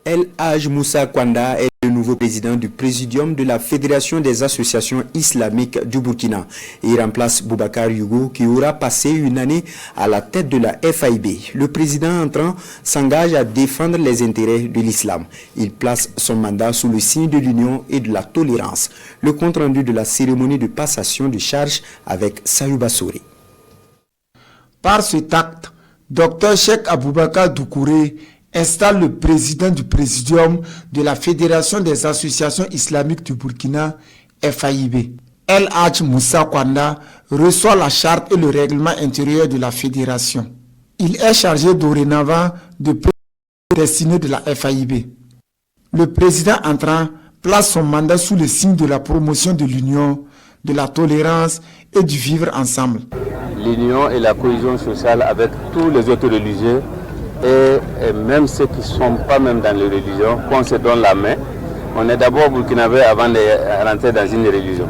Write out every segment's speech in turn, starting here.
El Hadj Moussa Kwanda est le nouveau président du Présidium de la Fédération des associations islamiques du Burkina. Il remplace Boubacar Yougo qui aura passé une année à la tête de la FAIB. Le président entrant s'engage à défendre les intérêts de l'islam. Il place son mandat sous le signe de l'union et de la tolérance. Le compte-rendu de la cérémonie de passation de charge avec Sayouba Souri. Par cet acte, Dr Cheikh Aboubakar Doucouré installe le président du Présidium de la Fédération des associations islamiques du Burkina, FAIB. El Hadj Moussa Kwanda reçoit la charte et le règlement intérieur de la fédération. Il est chargé dorénavant de destinée de la FAIB. Le président entrant place son mandat sous le signe de la promotion de l'union, de la tolérance et du vivre ensemble. L'union et la cohésion sociale avec tous les autres religieux et même ceux qui ne sont pas même dans les religions, qu'on se donne la main. On est d'abord burkinabé avant de rentrer dans une religion.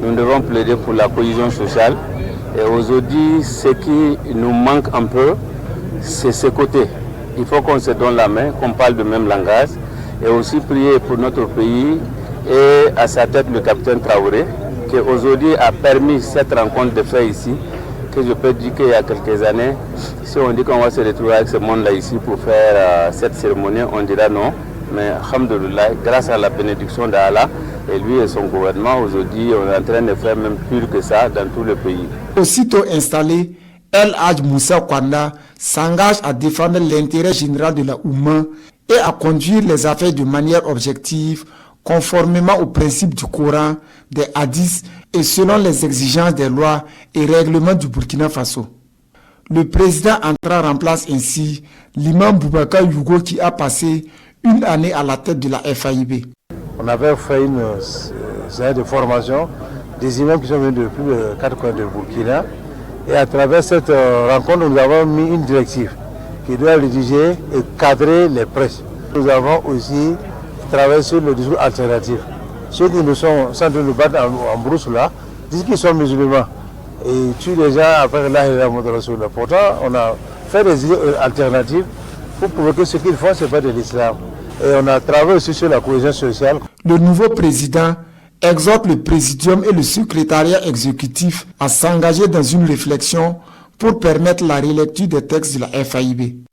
Nous devons plaider pour la cohésion sociale. Et aujourd'hui, ce qui nous manque un peu, c'est ce côté. Il faut qu'on se donne la main, qu'on parle le même langage. Et aussi prier pour notre pays et à sa tête le capitaine Traoré, qui aujourd'hui a permis cette rencontre de faire ici. Que je peux dire qu'il y a quelques années, si on dit qu'on va se retrouver avec ce monde-là ici pour faire cette cérémonie, on dira non. Mais alhamdoulilah, grâce à la bénédiction d'Allah et lui et son gouvernement, aujourd'hui on est en train de faire même plus que ça dans tout le pays. Aussitôt installé, El Hadj Moussa Kwanda s'engage à défendre l'intérêt général de la Oumma et à conduire les affaires de manière objective, conformément aux principes du Coran, des hadiths et selon les exigences des lois et règlements du Burkina Faso. Le président entrant remplace ainsi l'imam Boubacar Yougo qui a passé une année à la tête de la FAIB. On avait fait une série de formation des imams qui sont venus de plus de 4 coins de Burkina. Et à travers cette rencontre, nous avons mis une directive qui doit rédiger et cadrer les prêches. Nous avons aussi travaillé sur le discours alternatif. Ceux qui nous sont en train de nous battre en brousse là, disent qu'ils sont musulmans. Et tuent les gens après l'Aïra. Pourtant, on a fait des idées alternatives pour prouver que ce qu'ils font, ce n'est pas de l'islam. Et on a travaillé aussi sur la cohésion sociale. Le nouveau président exhorte le présidium et le secrétariat exécutif à s'engager dans une réflexion pour permettre la relecture des textes de la FAIB.